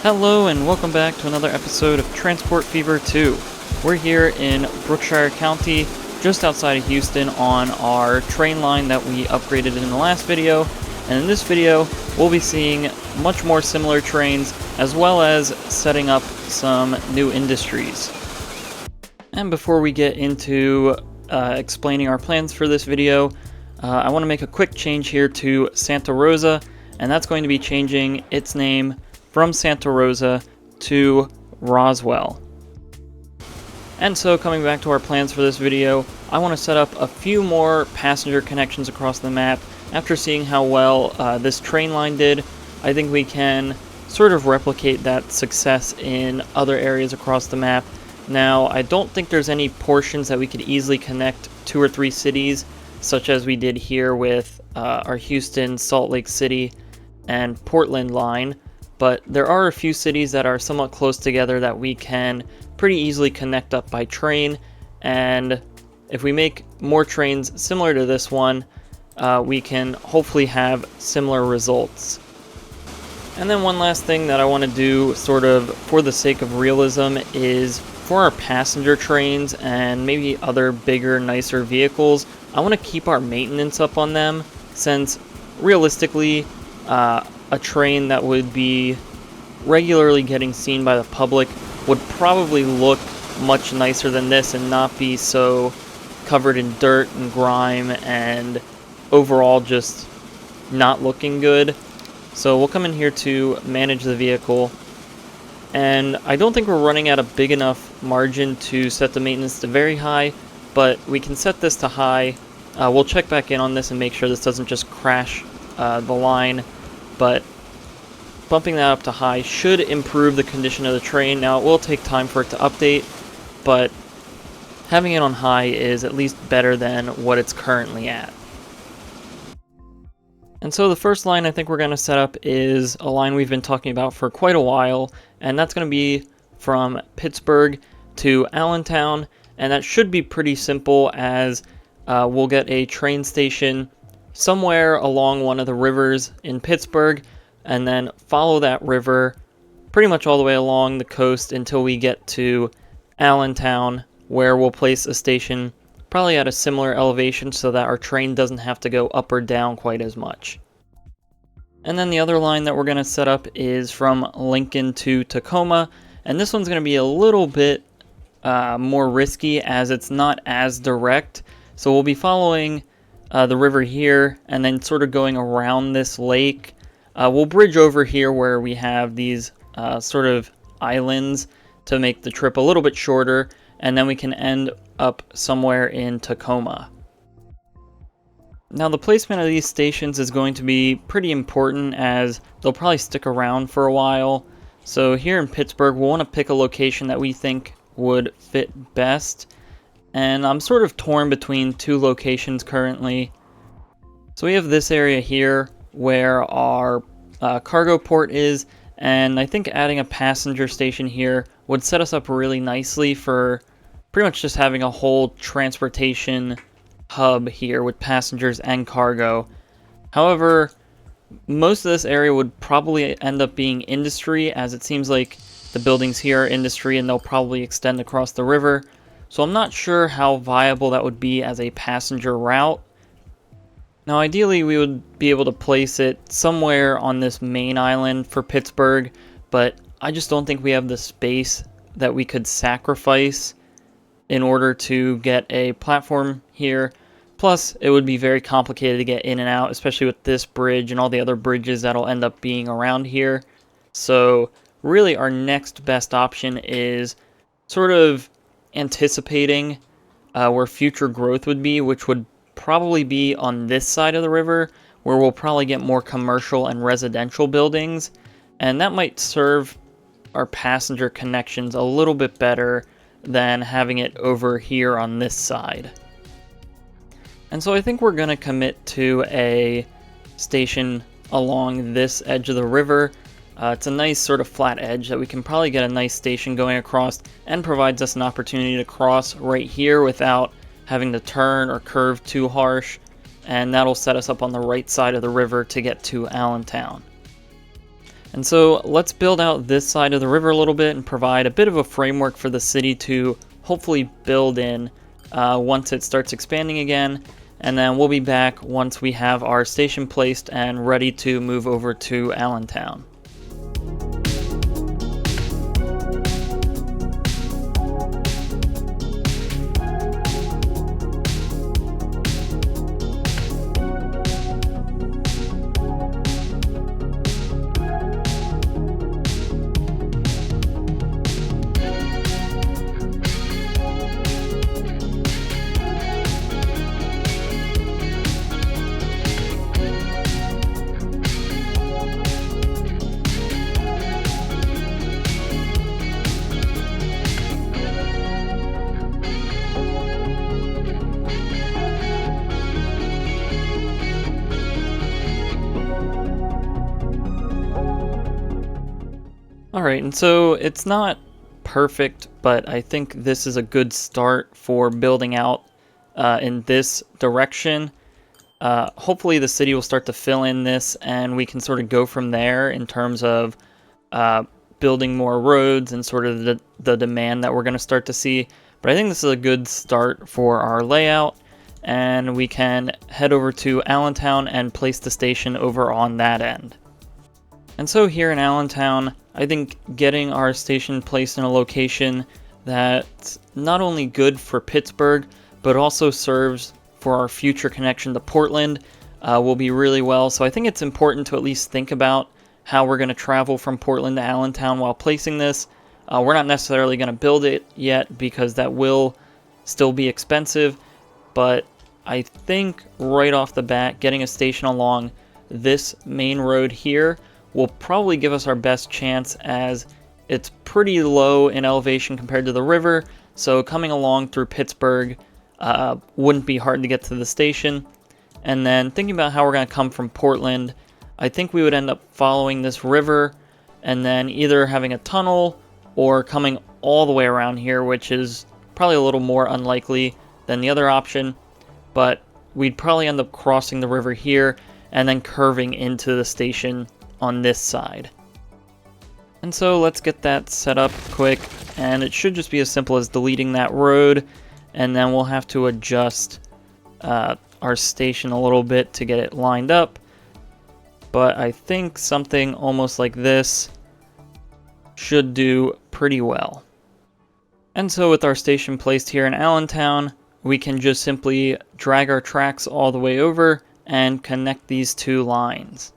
Hello and welcome back to another episode of Transport Fever 2. We're here in Brookshire County, just outside of Houston, on our train line that we upgraded in the last video. And in this video, we'll be seeing much more similar trains, as well as setting up some new industries. And before we get into explaining our plans for this video, I want to make a quick change here to Santa Rosa, and that's going to be changing its name from Santa Rosa to Roswell. And so coming back to our plans for this video, I want to set up a few more passenger connections across the map. After seeing how well this train line did, I think we can sort of replicate that success in other areas across the map. Now, I don't think there's any portions that we could easily connect 2 or 3 cities, such as we did here with our Houston, Salt Lake City, and Portland line. But there are a few cities that are somewhat close together that we can pretty easily connect up by train, and if we make more trains similar to this one, we can hopefully have similar results. And then one last thing that I want to do, sort of for the sake of realism, is for our passenger trains and maybe other bigger, nicer vehicles, I want to keep our maintenance up on them, since realistically, a train that would be regularly getting seen by the public would probably look much nicer than this and not be so covered in dirt and grime and overall just not looking good. So we'll come in here to manage the vehicle, and I don't think we're running at a big enough margin to set the maintenance to very high, but we can set this to high. We'll check back in on this and make sure this doesn't just crash the line, but bumping that up to high should improve the condition of the train. Now, it will take time for it to update, but having it on high is at least better than what it's currently at. And so the first line I think we're going to set up is a line we've been talking about for quite a while, and that's going to be from Pittsburgh to Allentown, and that should be pretty simple, as we'll get a train station somewhere along one of the rivers in Pittsburgh, and then follow that river pretty much all the way along the coast until we get to Allentown, where we'll place a station probably at a similar elevation so that our train doesn't have to go up or down quite as much. And then the other line that we're going to set up is from Lincoln to Tacoma, and this one's going to be a little bit more risky, as it's not as direct. So we'll be following the river here and then sort of going around this lake. We'll bridge over here where we have these sort of islands to make the trip a little bit shorter, and then we can end up somewhere in Tacoma. Now, the placement of these stations is going to be pretty important, as they'll probably stick around for a while. So here in Pittsburgh, we'll want to pick a location that we think would fit best, and I'm sort of torn between 2 locations currently. So we have this area here where our cargo port is, and I think adding a passenger station here would set us up really nicely for pretty much just having a whole transportation hub here with passengers and cargo. However, most of this area would probably end up being industry, as it seems like the buildings here are industry and they'll probably extend across the river. So I'm not sure how viable that would be as a passenger route. Now, ideally, we would be able to place it somewhere on this main island for Pittsburgh, but I just don't think we have the space that we could sacrifice in order to get a platform here. Plus, it would be very complicated to get in and out, especially with this bridge and all the other bridges that'll end up being around here. So, really, our next best option is sort of anticipating where future growth would be, which would probably be on this side of the river, where we'll probably get more commercial and residential buildings, and that might serve our passenger connections a little bit better than having it over here on this side. And so I think we're going to commit to a station along this edge of the river. It's a nice sort of flat edge that we can probably get a nice station going across, and provides us an opportunity to cross right here without having to turn or curve too harsh, and that'll set us up on the right side of the river to get to Allentown. And so let's build out this side of the river a little bit and provide a bit of a framework for the city to hopefully build in once it starts expanding again. And then we'll be back once we have our station placed and ready to move over to Allentown. Alright, and so it's not perfect, but I think this is a good start for building out in this direction. Hopefully the city will start to fill in this and we can sort of go from there in terms of building more roads and sort of the demand that we're going to start to see. But I think this is a good start for our layout, and we can head over to Allentown and place the station over on that end. And so here in Allentown, I think getting our station placed in a location that's not only good for Pittsburgh, but also serves for our future connection to Portland will be really well. So I think it's important to at least think about how we're going to travel from Portland to Allentown while placing this. We're not necessarily going to build it yet because that will still be expensive, but I think right off the bat, getting a station along this main road here will probably give us our best chance, as it's pretty low in elevation compared to the river, so coming along through Pittsburgh wouldn't be hard to get to the station. And then thinking about how we're going to come from Portland, I think we would end up following this river and then either having a tunnel or coming all the way around here, which is probably a little more unlikely than the other option, but we'd probably end up crossing the river here and then curving into the station on this side. And so let's get that set up quick, and it should just be as simple as deleting that road, and then we'll have to adjust our station a little bit to get it lined up. But I think something almost like this should do pretty well. And so with our station placed here in Allentown, we can just simply drag our tracks all the way over and connect these two lines.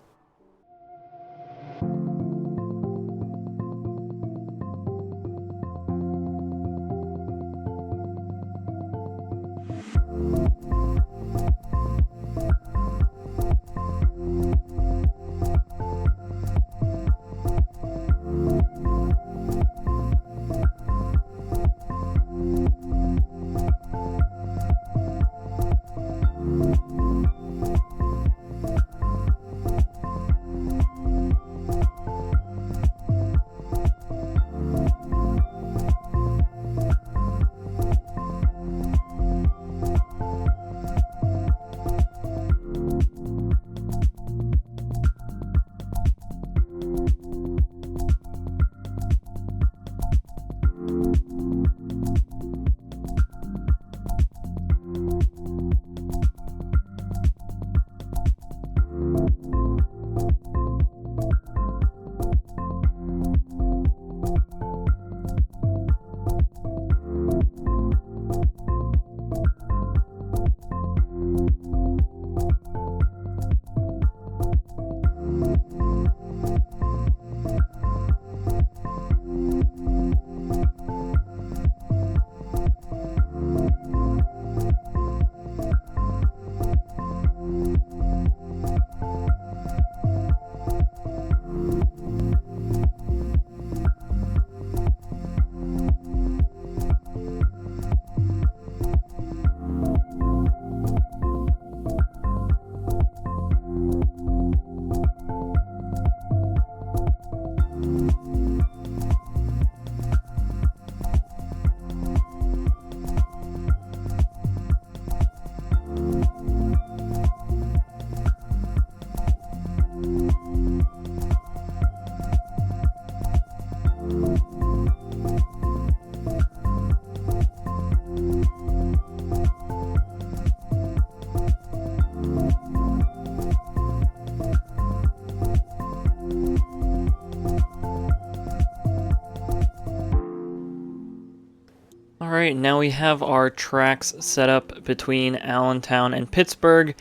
Alright, now we have our tracks set up between Allentown and Pittsburgh.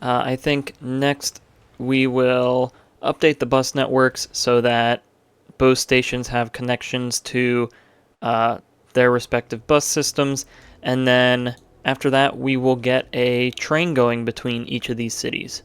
I think next we will update the bus networks so that both stations have connections to their respective bus systems, and then after that we will get a train going between each of these cities.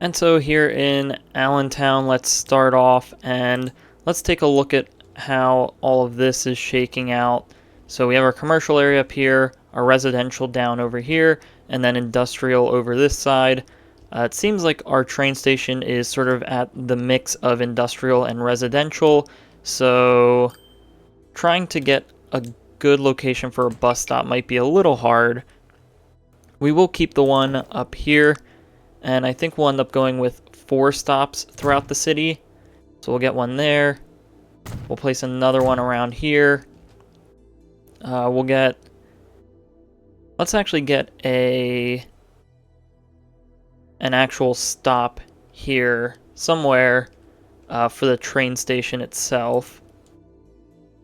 And so here in Allentown, let's start off and let's take a look at how all of this is shaking out. So we have our commercial area up here, our residential down over here, and then industrial over this side. It seems like our train station is sort of at the mix of industrial and residential, so trying to get a good location for a bus stop might be a little hard. We will keep the one up here, and I think we'll end up going with 4 stops throughout the city. So we'll get one there. We'll place another one around here. Let's actually get an actual stop here somewhere for the train station itself.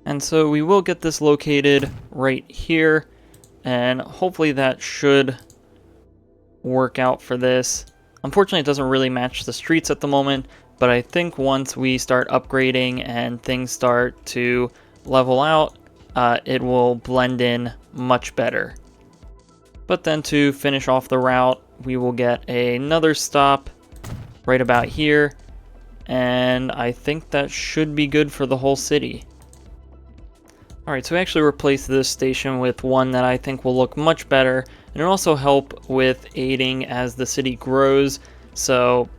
And so we will get this located right here, and hopefully that should work out for this. Unfortunately, it doesn't really match the streets at the moment, but I think once we start upgrading and things start to level out, it will blend in much better. But then to finish off the route, we will get another stop right about here, and I think that should be good for the whole city. Alright, so we actually replaced this station with one that I think will look much better, and it'll also help with aiding as the city grows, so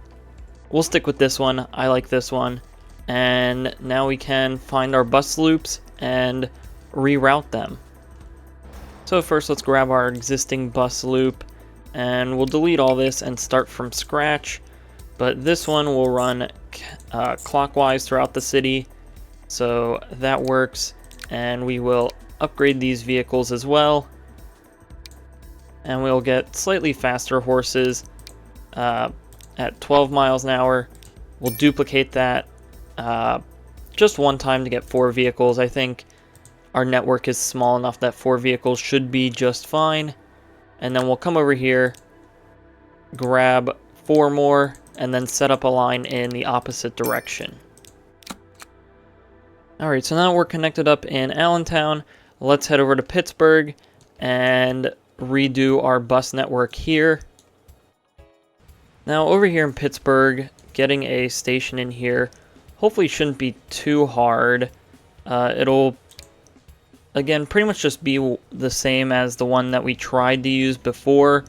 we'll stick with this one. I like this one. And now we can find our bus loops and reroute them. So first let's grab our existing bus loop, and we'll delete all this and start from scratch, but this one will run clockwise throughout the city, so that works. And we will upgrade these vehicles as well, and we'll get slightly faster horses at 12 miles an hour. We'll duplicate that just one time to get 4 vehicles. I think our network is small enough that 4 vehicles should be just fine. And then we'll come over here, grab 4 more, and then set up a line in the opposite direction. Alright, so now we're connected up in Allentown. Let's head over to Pittsburgh and redo our bus network here. Now over here in Pittsburgh, getting a station in here hopefully shouldn't be too hard. It'll, again, pretty much just be the same as the one that we tried to use before.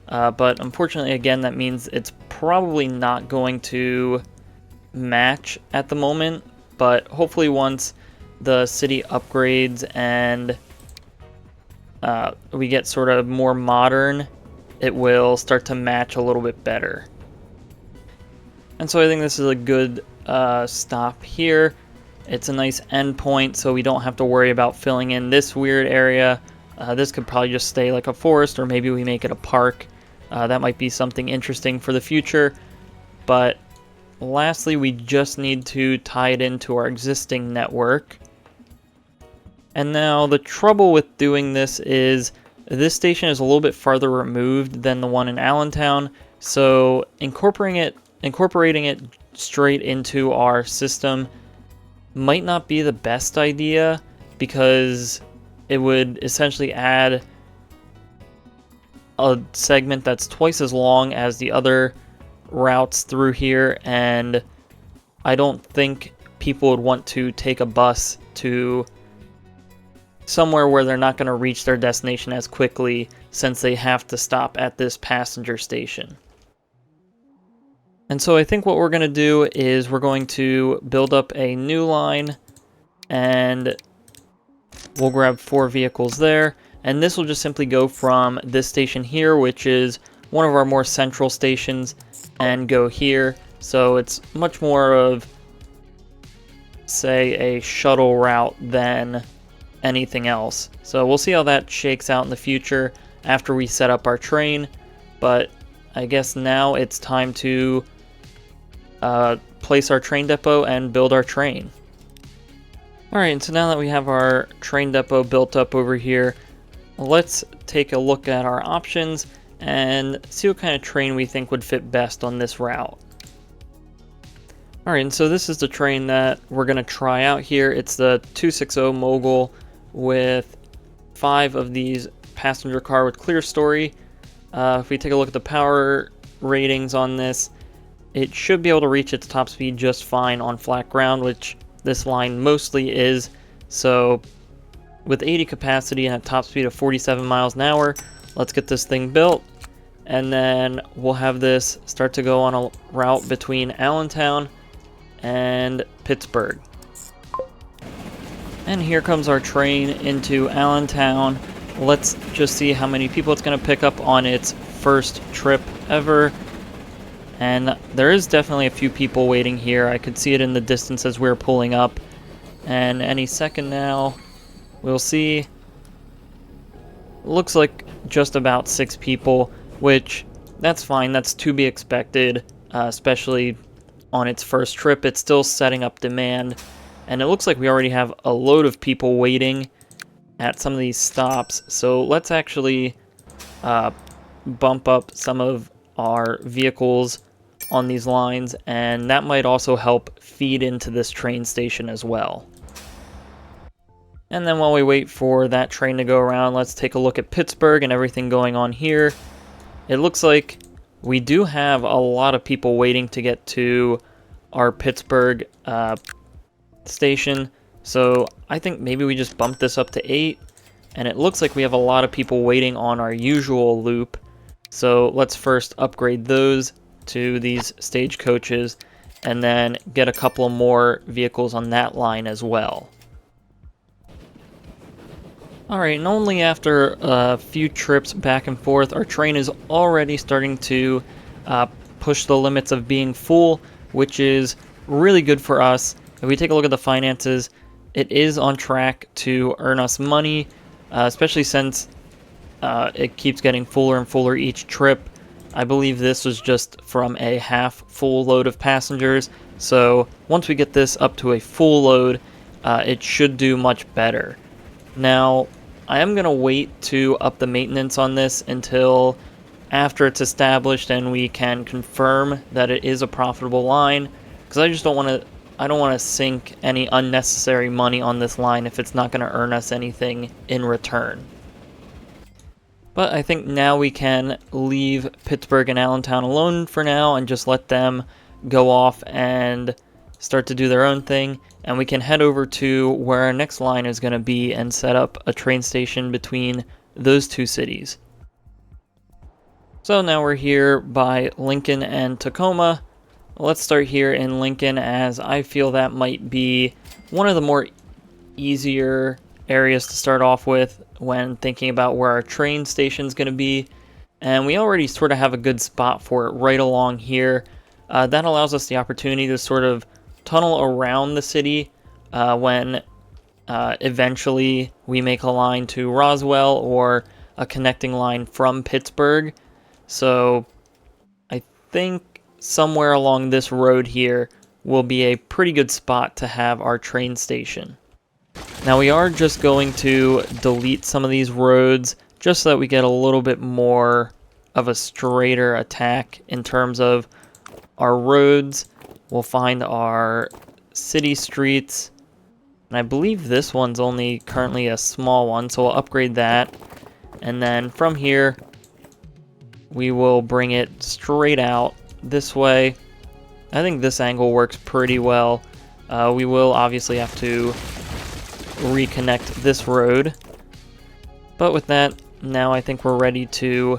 But unfortunately, again, that means it's probably not going to match at the moment. But hopefully once the city upgrades and we get sort of more modern, it will start to match a little bit better. And so I think this is a good stop here. It's a nice endpoint, so we don't have to worry about filling in this weird area. This could probably just stay like a forest, or maybe we make it a park. That might be something interesting for the future. But lastly, we just need to tie it into our existing network. And now the trouble with doing this is this station is a little bit farther removed than the one in Allentown, so incorporating it straight into our system might not be the best idea, because it would essentially add a segment that's twice as long as the other routes through here, and I don't think people would want to take a bus to somewhere where they're not going to reach their destination as quickly, since they have to stop at this passenger station. And so I think what we're going to do is we're going to build up a new line, and we'll grab 4 vehicles there, and this will just simply go from this station here, which is one of our more central stations, and go here. So it's much more of, say, a shuttle route than anything else. So we'll see how that shakes out in the future after we set up our train, but I guess now it's time to place our train depot and build our train. Alright, so now that we have our train depot built up over here, let's take a look at our options and see what kind of train we think would fit best on this route. Alright, and so this is the train that we're going to try out here. It's the 260 Mogul with 5 of these passenger car with clear story. If we take a look at the power ratings on this, it should be able to reach its top speed just fine on flat ground, which this line mostly is. So with 80 capacity and a top speed of 47 miles an hour, let's get this thing built, and then we'll have this start to go on a route between Allentown and Pittsburgh. And here comes our train into Allentown. Let's just see how many people it's going to pick up on its first trip ever. And there is definitely a few people waiting here. I could see it in the distance as we're pulling up. And any second now, we'll see. Looks like just about 6 people, which that's fine. That's to be expected, especially on its first trip. It's still setting up demand. And it looks like we already have a load of people waiting at some of these stops. So let's actually bump up some of our vehicles on these lines, and that might also help feed into this train station as well. And then while we wait for that train to go around, let's take a look at Pittsburgh and everything going on here. It looks like we do have a lot of people waiting to get to our Pittsburgh station. So I think maybe we just bump this up to 8. And it looks like we have a lot of people waiting on our usual loop. So let's first upgrade those to these stagecoaches, and then get a couple more vehicles on that line as well. Alright, and only after a few trips back and forth, our train is already starting to push the limits of being full, which is really good for us. If we take a look at the finances, it is on track to earn us money, especially since it keeps getting fuller and fuller each trip. I believe this was just from a half full load of passengers, so once we get this up to a full load, it should do much better. Now, I am going to wait to up the maintenance on this until after it's established and we can confirm that it is a profitable line, because I just don't want to sink any unnecessary money on this line if it's not going to earn us anything in return. But I think now we can leave Pittsburgh and Allentown alone for now and just let them go off and start to do their own thing. And we can head over to where our next line is going to be and set up a train station between those two cities. So now we're here by Lincoln and Tacoma. Let's start here in Lincoln, as I feel that might be one of the more easier areas to start off with when thinking about where our train station is going to be. And we already sort of have a good spot for it right along here. That allows us the opportunity to sort of tunnel around the city when eventually we make a line to Roswell or a connecting line from Pittsburgh. So I think somewhere along this road here will be a pretty good spot to have our train station. Now we are just going to delete some of these roads just so that we get a little bit more of a straighter attack in terms of our roads. We'll find our city streets, and I believe this one's only currently a small one, so we'll upgrade that. And then from here, we will bring it straight out this way. I think this angle works pretty well. We will obviously have to reconnect this road, but with that, now I think we're ready to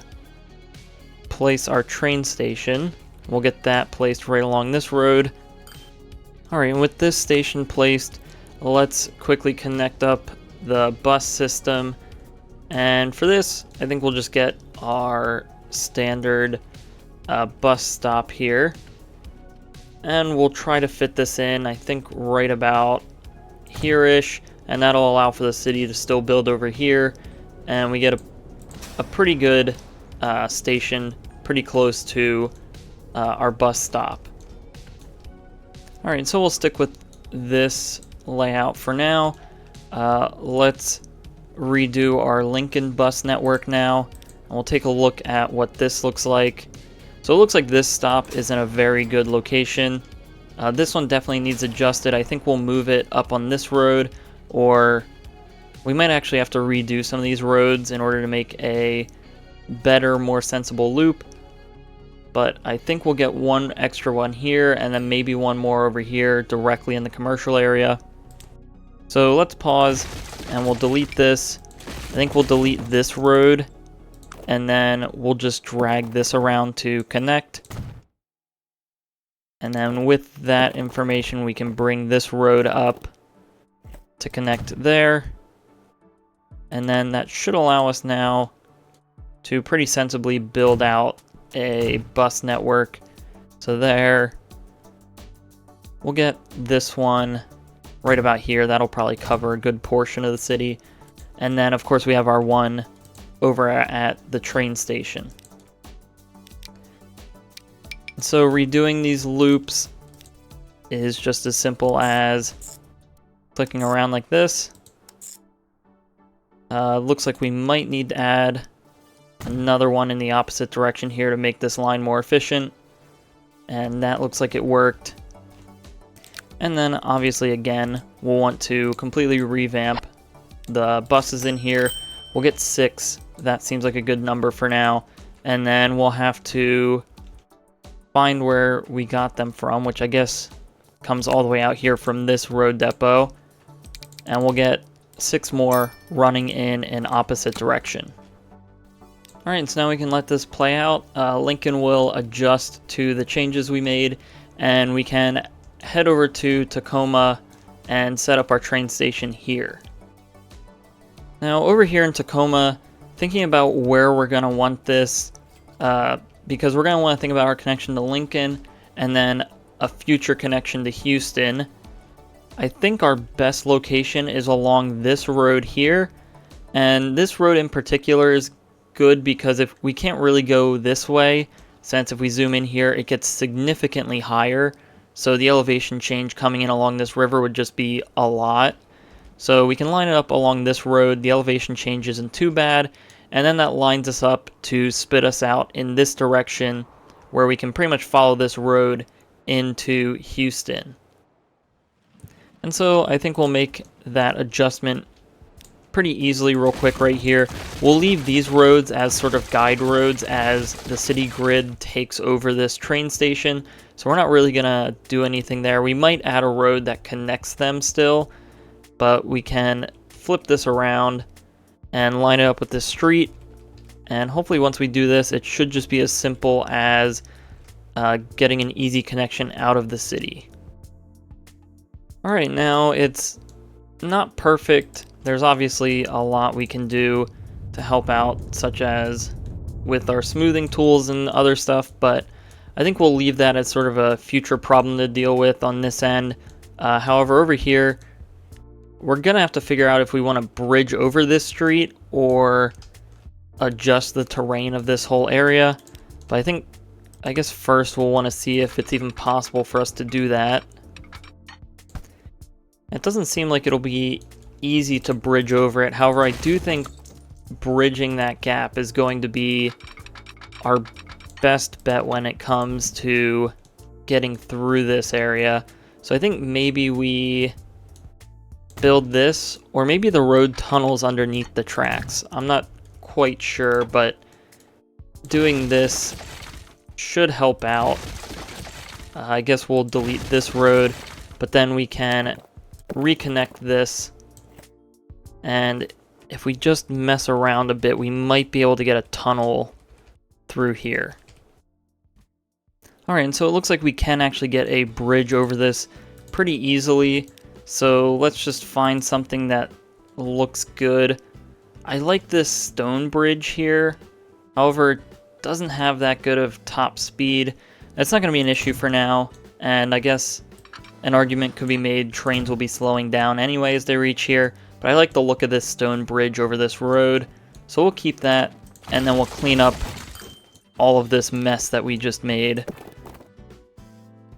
place our train station. We'll get that placed right along this road. Alright, and with this station placed, let's quickly connect up the bus system. And for this, I think we'll just get our standard bus stop here. And we'll try to fit this in, I think, right about here-ish. And that'll allow for the city to still build over here. And we get a pretty good station pretty close to our bus stop. Alright, so we'll stick with this layout for now. Let's redo our Lincoln bus network now, and we'll take a look at what this looks like. So it looks like this stop is in a very good location. This one definitely needs adjusted. I think we'll move it up on this road, or we might actually have to redo some of these roads in order to make a better, more sensible loop. But I think we'll get one extra one here, and then maybe one more over here directly in the commercial area. So let's pause, and we'll delete this. I think we'll delete this road, and then we'll just drag this around to connect. And then with that information, we can bring this road up to connect there. And then that should allow us now to pretty sensibly build out a bus network. So there, we'll get this one right about here. That'll probably cover a good portion of the city. And then, of course, we have our one over at the train station. So redoing these loops is just as simple as clicking around like this. Looks like we might need to add another one in the opposite direction here to make this line more efficient. And that looks like it worked. And then obviously again, we'll want to completely revamp the buses in here. We'll get 6. That seems like a good number for now. And then we'll have to find where we got them from, which I guess comes all the way out here from this road depot. And we'll get 6 more running in an opposite direction. Alright, so now we can let this play out. Lincoln will adjust to the changes we made, and we can head over to Tacoma and set up our train station here. Now over here in Tacoma, thinking about where we're going to want this, because we're going to want to think about our connection to Lincoln and then a future connection to Houston. I think our best location is along this road here, and this road in particular is good because if we can't really go this way, since if we zoom in here it gets significantly higher, so the elevation change coming in along this river would just be a lot. So we can line it up along this road, the elevation change isn't too bad, and then that lines us up to spit us out in this direction where we can pretty much follow this road into Houston. And so I think we'll make that adjustment pretty easily real quick right here. We'll leave these roads as sort of guide roads as the city grid takes over this train station. So we're not really gonna do anything there. We might add a road that connects them still, but we can flip this around and line it up with this street. And hopefully once we do this, it should just be as simple as getting an easy connection out of the city. Alright, now it's not perfect. There's obviously a lot we can do to help out, such as with our smoothing tools and other stuff, but I think we'll leave that as sort of a future problem to deal with on this end. However, over here, we're going to have to figure out if we want to bridge over this street or adjust the terrain of this whole area. But I guess first we'll want to see if it's even possible for us to do that. It doesn't seem like it'll be easy to bridge over it. However, I do think bridging that gap is going to be our best bet when it comes to getting through this area. So I think maybe we build this, or maybe the road tunnels underneath the tracks. I'm not quite sure, but doing this should help out. I guess we'll delete this road, but then we can reconnect this, and if we just mess around a bit, we might be able to get a tunnel through here. Alright, and so it looks like we can actually get a bridge over this pretty easily. So let's just find something that looks good. I like this stone bridge here. However, it doesn't have that good of top speed. That's not going to be an issue for now. And I guess an argument could be made trains will be slowing down anyway as they reach here. But I like the look of this stone bridge over this road. So we'll keep that. And then we'll clean up all of this mess that we just made.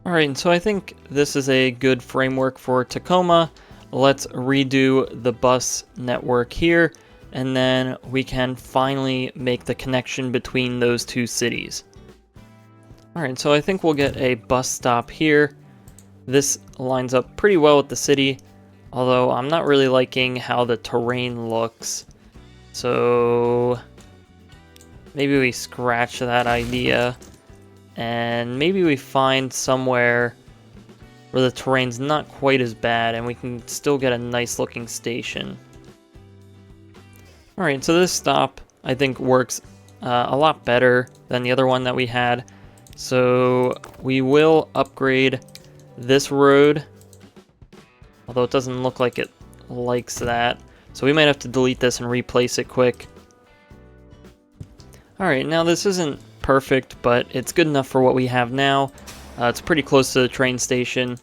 Alright, so I think this is a good framework for Tacoma. let's redo the bus network here, and then we can finally make the connection between those two cities. Alright, so I think we'll get a bus stop here. This lines up pretty well with the city, although I'm not really liking how the terrain looks. So maybe we scratch that idea, and maybe we find somewhere where the terrain's not quite as bad and we can still get a nice looking station. Alright, so this stop I think works a lot better than the other one that we had. So we will upgrade this road, although it doesn't look like it likes that. So we might have to delete this and replace it quick. Alright, now this isn't perfect, but it's good enough for what we have now. It's pretty close to the train station.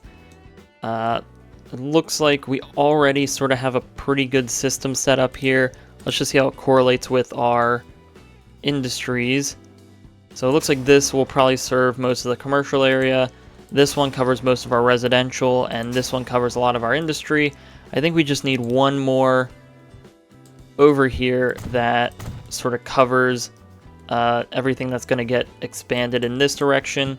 It looks like we already sort of have a pretty good system set up here. Let's just see how it correlates with our industries. So it looks like this will probably serve most of the commercial area. This one covers most of our residential, and this one covers a lot of our industry. I think we just need one more over here that sort of covers everything that's going to get expanded in this direction.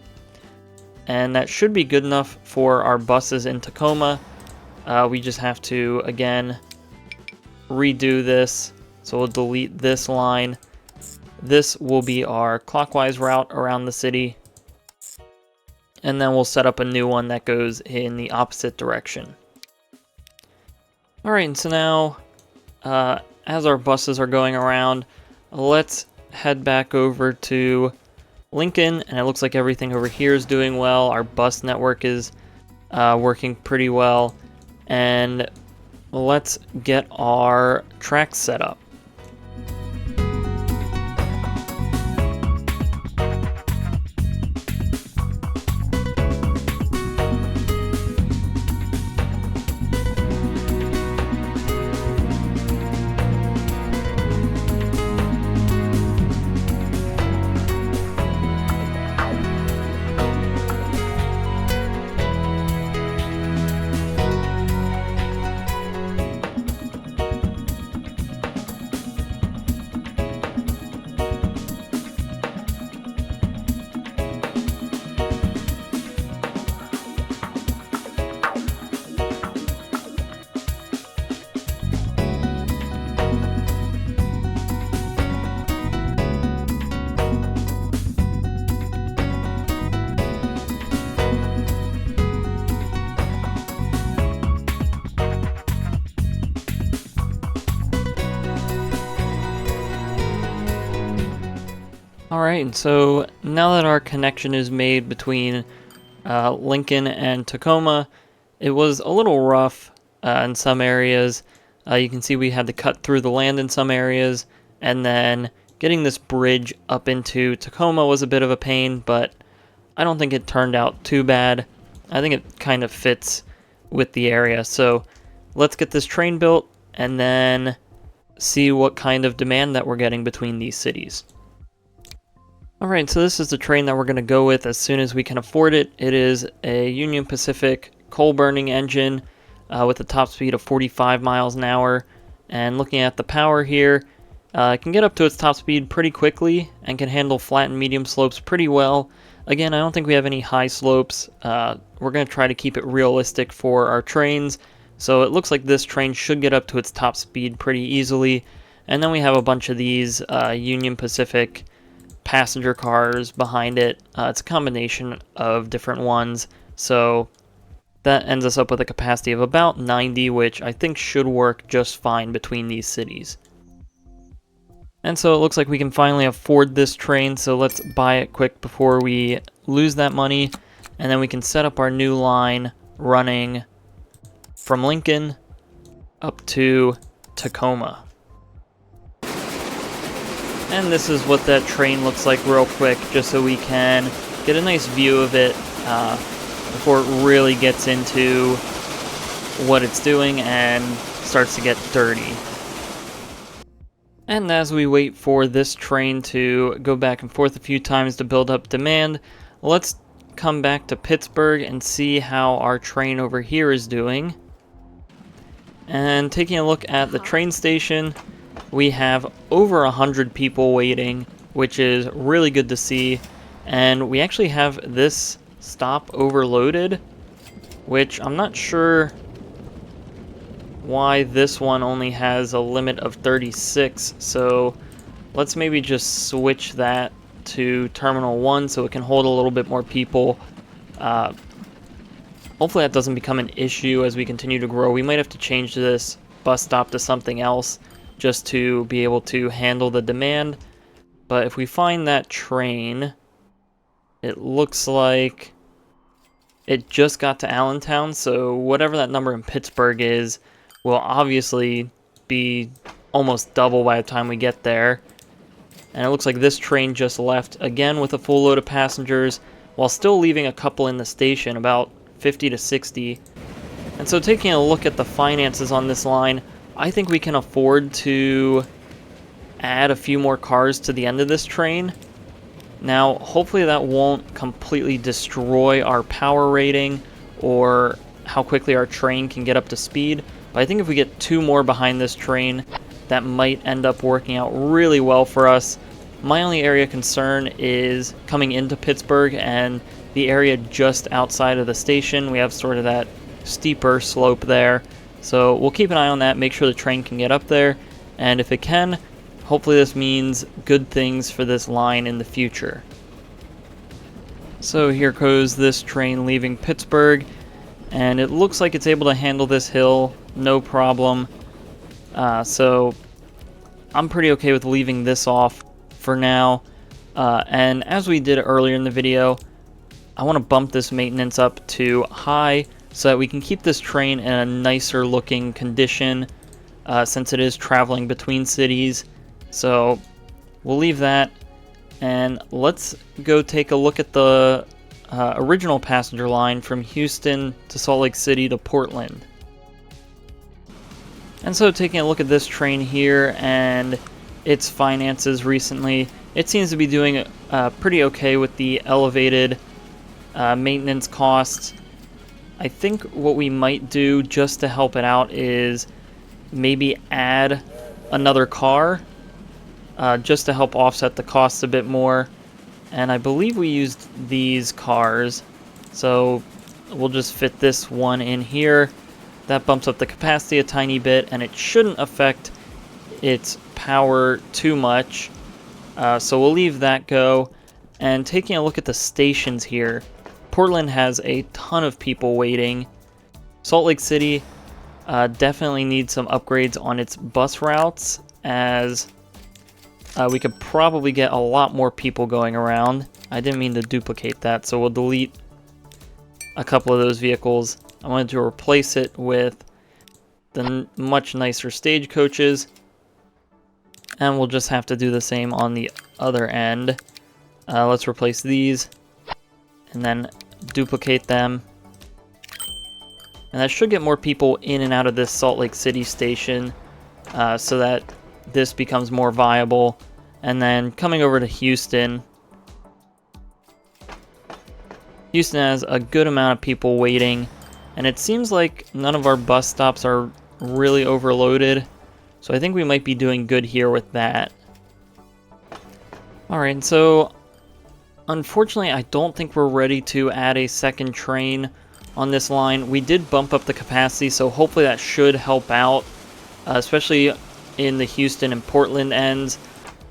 And that should be good enough for our buses in Tacoma. We just have to, again, redo this. So we'll delete this line. This will be our clockwise route around the city. And then we'll set up a new one that goes in the opposite direction. Alright, so now, as our buses are going around, let's head back over to Lincoln, and it looks like everything over here is doing well. Our bus network is working pretty well, and let's get our tracks set up. Alright, so now that our connection is made between Lincoln and Tacoma, it was a little rough in some areas. You can see we had to cut through the land in some areas, and then getting this bridge up into Tacoma was a bit of a pain, but I don't think it turned out too bad. I think it kind of fits with the area. So let's get this train built and then see what kind of demand that we're getting between these cities. Alright, so this is the train that we're going to go with as soon as we can afford it. It is a Union Pacific coal-burning engine with a top speed of 45 miles an hour. And looking at the power here, it can get up to its top speed pretty quickly and can handle flat and medium slopes pretty well. Again, I don't think we have any high slopes. We're going to try to keep it realistic for our trains. So it looks like this train should get up to its top speed pretty easily. And then we have a bunch of these Union Pacific passenger cars behind it. It's a combination of different ones, so that ends us up with a capacity of about 90, which I think should work just fine between these cities. And so it looks like we can finally afford this train, so let's buy it quick before we lose that money, and then we can set up our new line running from Lincoln up to Tacoma. And this is what that train looks like real quick, just so we can get a nice view of it before it really gets into what it's doing and starts to get dirty. And as we wait for this train to go back and forth a few times to build up demand, let's come back to Pittsburgh and see how our train over here is doing. And taking a look at the train station, we have over 100 people waiting, which is really good to see. And we actually have this stop overloaded, which I'm not sure why this one only has a limit of 36. So let's maybe just switch that to Terminal 1 so it can hold a little bit more people. Hopefully that doesn't become an issue as we continue to grow. We might have to change this bus stop to something else just to be able to handle the demand. But if we find that train, it looks like it just got to Allentown, so whatever that number in Pittsburgh is will obviously be almost double by the time we get there. And it looks like this train just left again with a full load of passengers while still leaving a couple in the station, about 50 to 60. And so taking a look at the finances on this line, I think we can afford to add a few more cars to the end of this train. Now, hopefully that won't completely destroy our power rating or how quickly our train can get up to speed, but I think if we get 2 more behind this train, that might end up working out really well for us. My only area of concern is coming into Pittsburgh and the area just outside of the station. We have sort of that steeper slope there, so we'll keep an eye on that, make sure the train can get up there, and if it can, hopefully this means good things for this line in the future. So here goes this train leaving Pittsburgh, and it looks like it's able to handle this hill no problem. So I'm pretty okay with leaving this off for now. And as we did earlier in the video, I want to bump this maintenance up to high so that we can keep this train in a nicer looking condition since it is traveling between cities. So we'll leave that, and let's go take a look at the original passenger line from Houston to Salt Lake City to Portland. And so taking a look at this train here and its finances recently, it seems to be doing pretty okay with the elevated maintenance costs. I think what we might do just to help it out is maybe add another car just to help offset the costs a bit more. And I believe we used these cars, so we'll just fit this one in here. That bumps up the capacity a tiny bit, and it shouldn't affect its power too much. So we'll leave that go. And taking a look at the stations here, Portland has a ton of people waiting. Salt Lake City definitely needs some upgrades on its bus routes, as we could probably get a lot more people going around. I didn't mean to duplicate that, so we'll delete a couple of those vehicles. I wanted to replace it with the much nicer stagecoaches, and we'll just have to do the same on the other end. Let's replace these and then duplicate them, and that should get more people in and out of this Salt Lake City station so that this becomes more viable. And then coming over to Houston, Houston has a good amount of people waiting, and it seems like none of our bus stops are really overloaded, so I think we might be doing good here with that. Alright, so unfortunately I don't think we're ready to add a second train on this line. We did bump up the capacity, so hopefully that should help out, especially in the Houston and Portland ends.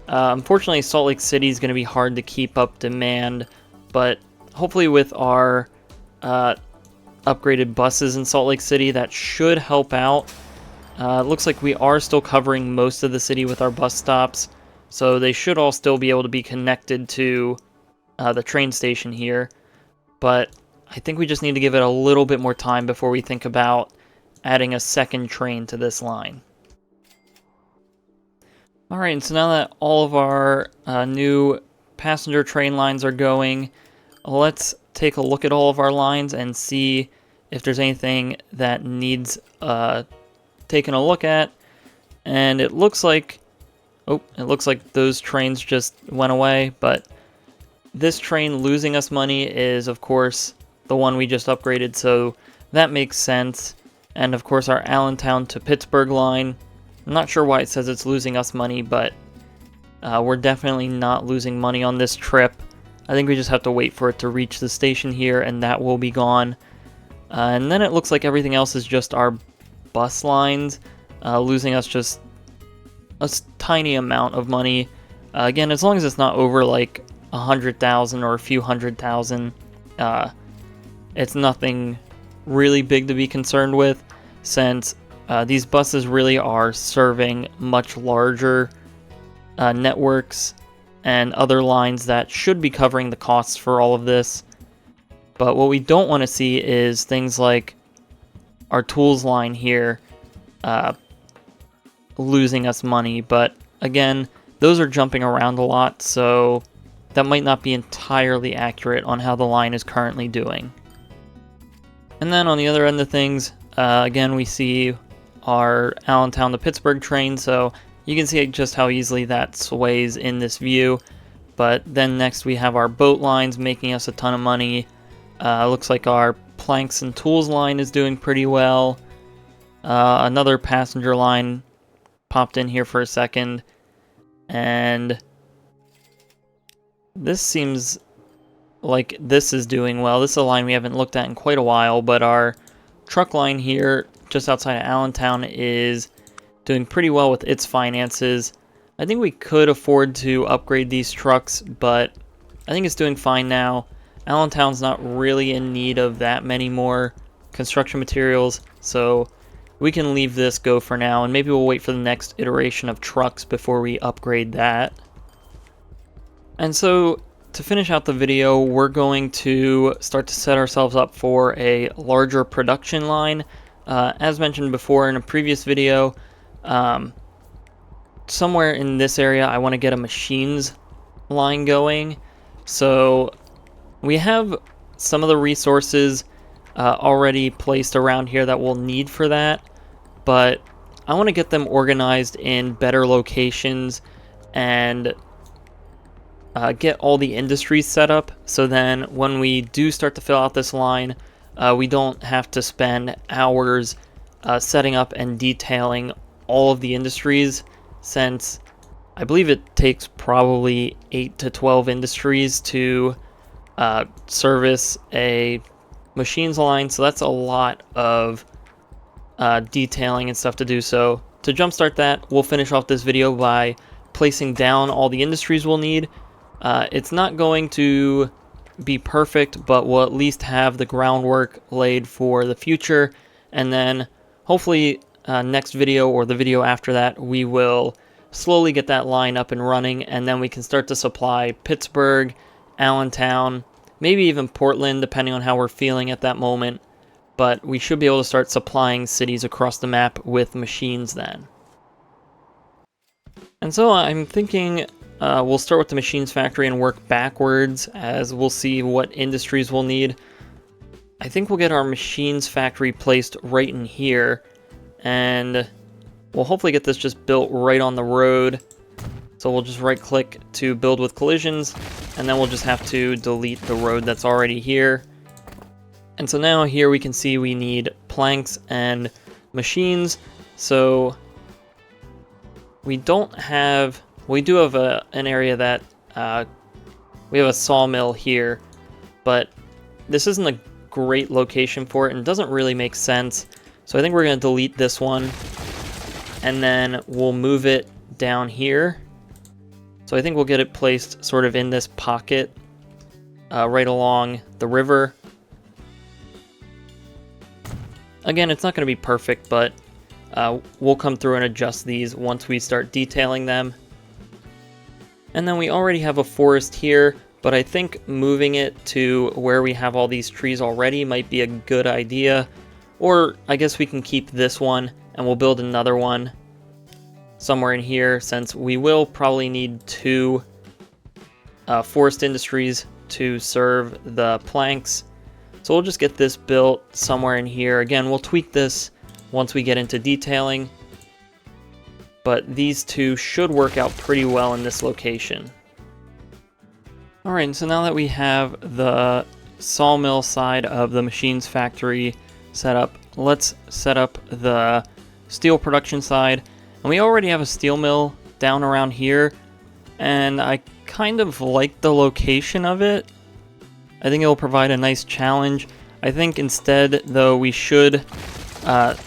Unfortunately, Salt Lake City is going to be hard to keep up demand, but hopefully with our upgraded buses in Salt Lake City, that should help out. It looks like we are still covering most of the city with our bus stops, so they should all still be able to be connected to the train station here, but I think we just need to give it a little bit more time before we think about adding a second train to this line. Alright, so now that all of our new passenger train lines are going, let's take a look at all of our lines and see if there's anything that needs taking a look at. And it looks like those trains just went away, but this train losing us money is of course the one we just upgraded, so that makes sense. And of course our Allentown to Pittsburgh line. I'm not sure why it says it's losing us money, but we're definitely not losing money on this trip. I think we just have to wait for it to reach the station here, and that will be gone. And then it looks like everything else is just our bus lines, losing us just a tiny amount of money. Again, as long as it's not over like 100,000 or a few 100,000, it's nothing really big to be concerned with, since these buses really are serving much larger networks and other lines that should be covering the costs for all of this. But what we don't want to see is things like our tools line here losing us money. But again, those are jumping around a lot, so that might not be entirely accurate on how the line is currently doing. And then on the other end of things, again, we see our Allentown to Pittsburgh train, so you can see just how easily that sways in this view. But then next we have our boat lines making us a ton of money. Looks like our planks and tools line is doing pretty well. Another passenger line popped in here for a second. And this seems like this is doing well. This is a line we haven't looked at in quite a while, but our truck line here just outside of Allentown is doing pretty well with its finances. I think we could afford to upgrade these trucks, but I think it's doing fine now. Allentown's not really in need of that many more construction materials, so we can leave this go for now, and maybe we'll wait for the next iteration of trucks before we upgrade that. And so, to finish out the video, we're going to start to set ourselves up for a larger production line. As mentioned before in a previous video, somewhere in this area I want to get a machines line going. So we have some of the resources already placed around here that we'll need for that, but I want to get them organized in better locations and get all the industries set up, so then when we do start to fill out this line, we don't have to spend hours setting up and detailing all of the industries, since I believe it takes probably 8 to 12 industries to service a machines line, so that's a lot of detailing and stuff to do. So to jumpstart that, we'll finish off this video by placing down all the industries we'll need. It's not going to be perfect, but we'll at least have the groundwork laid for the future, and then hopefully next video or the video after that, we will slowly get that line up and running, and then we can start to supply Pittsburgh, Allentown, maybe even Portland, depending on how we're feeling at that moment. But we should be able to start supplying cities across the map with machines then. And so I'm thinking we'll start with the machines factory and work backwards, as we'll see what industries we'll need. I think we'll get our machines factory placed right in here, and we'll hopefully get this just built right on the road. So we'll just right click to build with collisions, and then we'll just have to delete the road that's already here. And so now here we can see we need planks and machines. So we do have an area that we have a sawmill here, but this isn't a great location for it and doesn't really make sense. So I think we're going to delete this one, and then we'll move it down here. So I think we'll get it placed sort of in this pocket right along the river. Again, it's not going to be perfect, but we'll come through and adjust these once we start detailing them. And then we already have a forest here, but I think moving it to where we have all these trees already might be a good idea. Or I guess we can keep this one and we'll build another one somewhere in here, since we will probably need 2 forest industries to serve the planks. So we'll just get this built somewhere in here. Again, we'll tweak this once we get into detailing, but these two should work out pretty well in this location. Alright, so now that we have the sawmill side of the machines factory set up, let's set up the steel production side. And we already have a steel mill down around here, and I kind of like the location of it. I think it will provide a nice challenge. I think instead, though, we should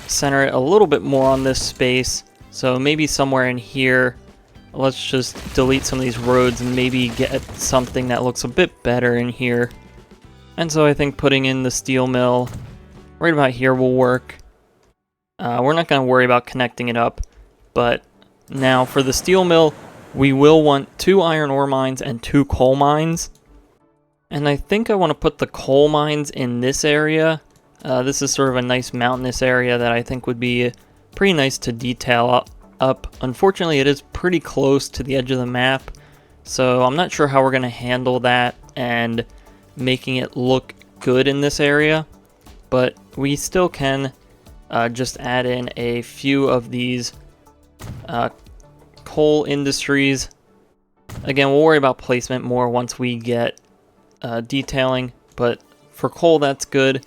center it a little bit more on this space. So maybe somewhere in here. Let's just delete some of these roads and maybe get something that looks a bit better in here. And so I think putting in the steel mill right about here will work. We're not going to worry about connecting it up. But now for the steel mill, we will want 2 iron ore mines and 2 coal mines. And I think I want to put the coal mines in this area. This is sort of a nice mountainous area that I think would be pretty nice to detail up. Unfortunately, it is pretty close to the edge of the map, so I'm not sure how we're going to handle that and making it look good in this area, but we still can just add in a few of these coal industries. Again, we'll worry about placement more once we get detailing, but for coal, that's good.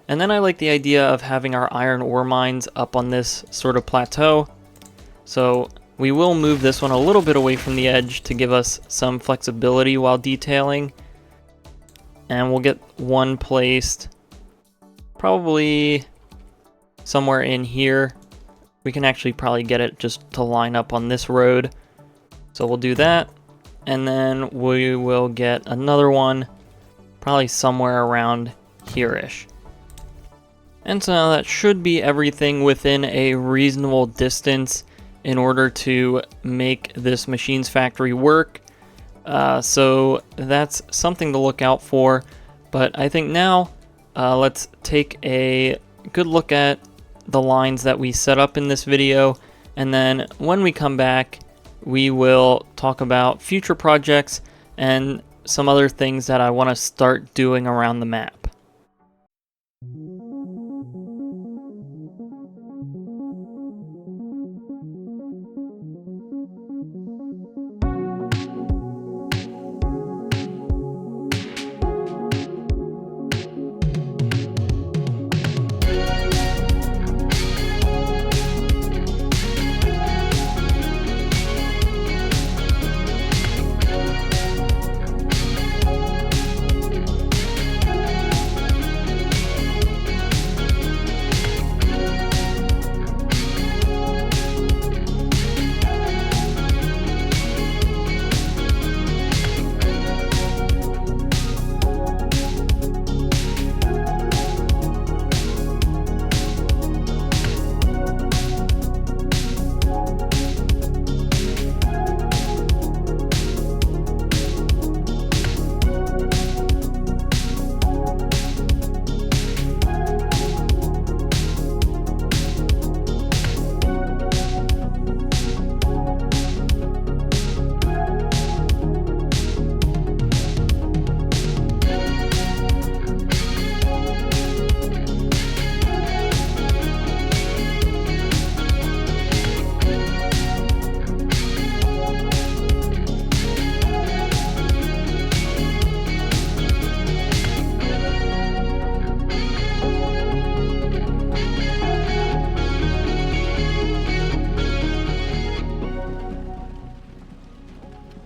And then I like the idea of having our iron ore mines up on this sort of plateau. So we will move this one a little bit away from the edge to give us some flexibility while detailing. And we'll get one placed probably somewhere in here. We can actually probably get it just to line up on this road. So we'll do that. And then we will get another one probably somewhere around here-ish. And so now that should be everything within a reasonable distance in order to make this machines factory work. So that's something to look out for. But I think now let's take a good look at the lines that we set up in this video. And then when we come back, we will talk about future projects and some other things that I want to start doing around the map.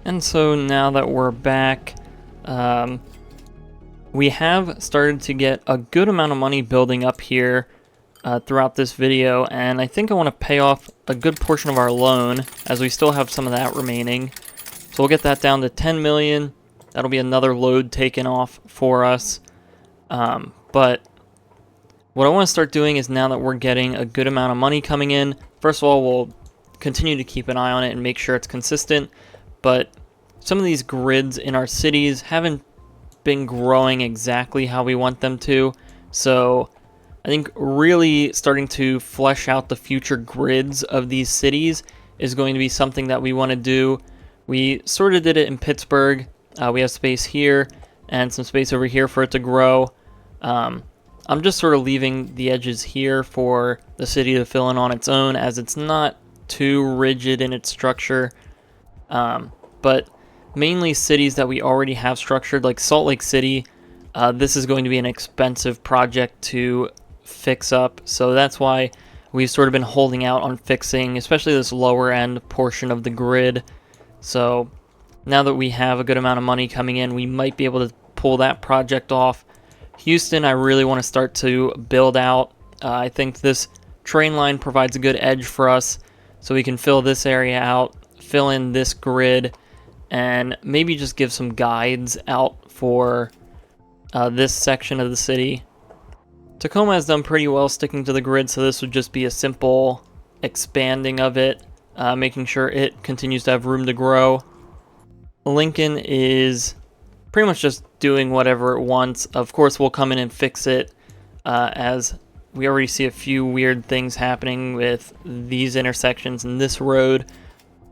And so now that we're back, we have started to get a good amount of money building up here throughout this video, and I think I want to pay off a good portion of our loan, as we still have some of that remaining. So we'll get that down to 10 million. That'll be another load taken off for us. But what I want to start doing is, now that we're getting a good amount of money coming in, first of all, we'll continue to keep an eye on it and make sure it's consistent. But some of these grids in our cities haven't been growing exactly how we want them to. So I think really starting to flesh out the future grids of these cities is going to be something that we want to do. We sort of did it in Pittsburgh. We have space here and some space over here for it to grow. I'm just sort of leaving the edges here for the city to fill in on its own, as it's not too rigid in its structure. But mainly cities that we already have structured, like Salt Lake City, this is going to be an expensive project to fix up. So that's why we've sort of been holding out on fixing, especially this lower end portion of the grid. So now that we have a good amount of money coming in, we might be able to pull that project off. Houston, I really want to start to build out. I think this train line provides a good edge for us, so we can fill this area out, fill in this grid, and maybe just give some guides out for this section of the city. Tacoma has done pretty well sticking to the grid, so this would just be a simple expanding of it, making sure it continues to have room to grow. Lincoln is pretty much just doing whatever it wants. Of course, we'll come in and fix it, as we already see a few weird things happening with these intersections and this road,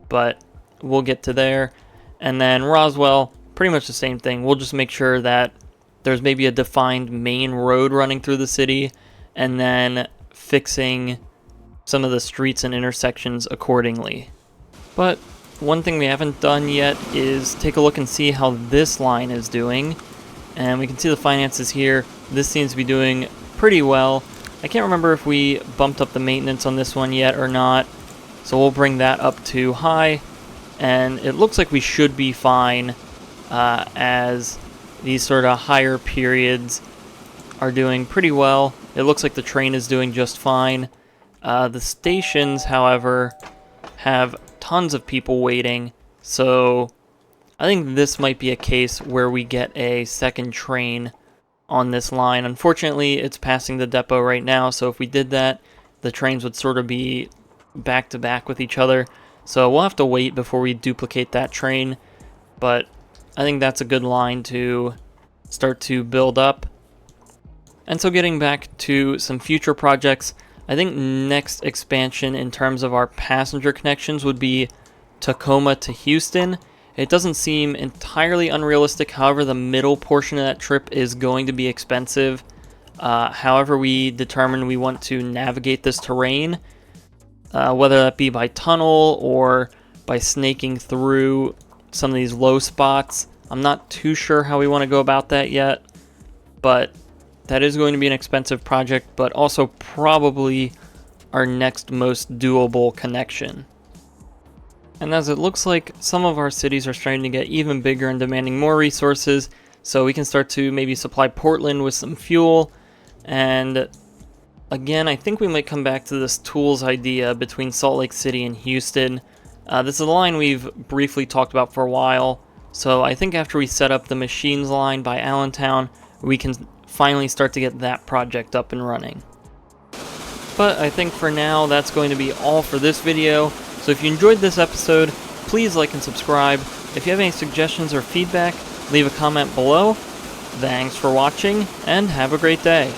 but we'll get to there. And then Roswell, pretty much the same thing. We'll just make sure that there's maybe a defined main road running through the city, and then fixing some of the streets and intersections accordingly. But one thing we haven't done yet is take a look and see how this line is doing. And we can see the finances here. This seems to be doing pretty well. I can't remember if we bumped up the maintenance on this one yet or not, so we'll bring that up to high, and it looks like we should be fine, as these sort of higher periods are doing pretty well. It looks like the train is doing just fine. The stations, however, have tons of people waiting, so I think this might be a case where we get a second train on this line. Unfortunately, it's passing the depot right now, so if we did that, the trains would sort of be back to back with each other. So we'll have to wait before we duplicate that train, but I think that's a good line to start to build up. And so getting back to some future projects, I think next expansion in terms of our passenger connections would be Tacoma to Houston. It doesn't seem entirely unrealistic, however the middle portion of that trip is going to be expensive. However we determine we want to navigate this terrain, whether that be by tunnel or by snaking through some of these low spots. I'm not too sure how we want to go about that yet, but that is going to be an expensive project, but also probably our next most doable connection. And as it looks like some of our cities are starting to get even bigger and demanding more resources, so we can start to maybe supply Portland with some fuel. And again, I think we might come back to this tools idea between Salt Lake City and Houston. This is a line we've briefly talked about for a while, so I think after we set up the machines line by Allentown, we can finally start to get that project up and running. But I think for now, that's going to be all for this video. So if you enjoyed this episode, please like and subscribe. If you have any suggestions or feedback, leave a comment below. Thanks for watching, and have a great day.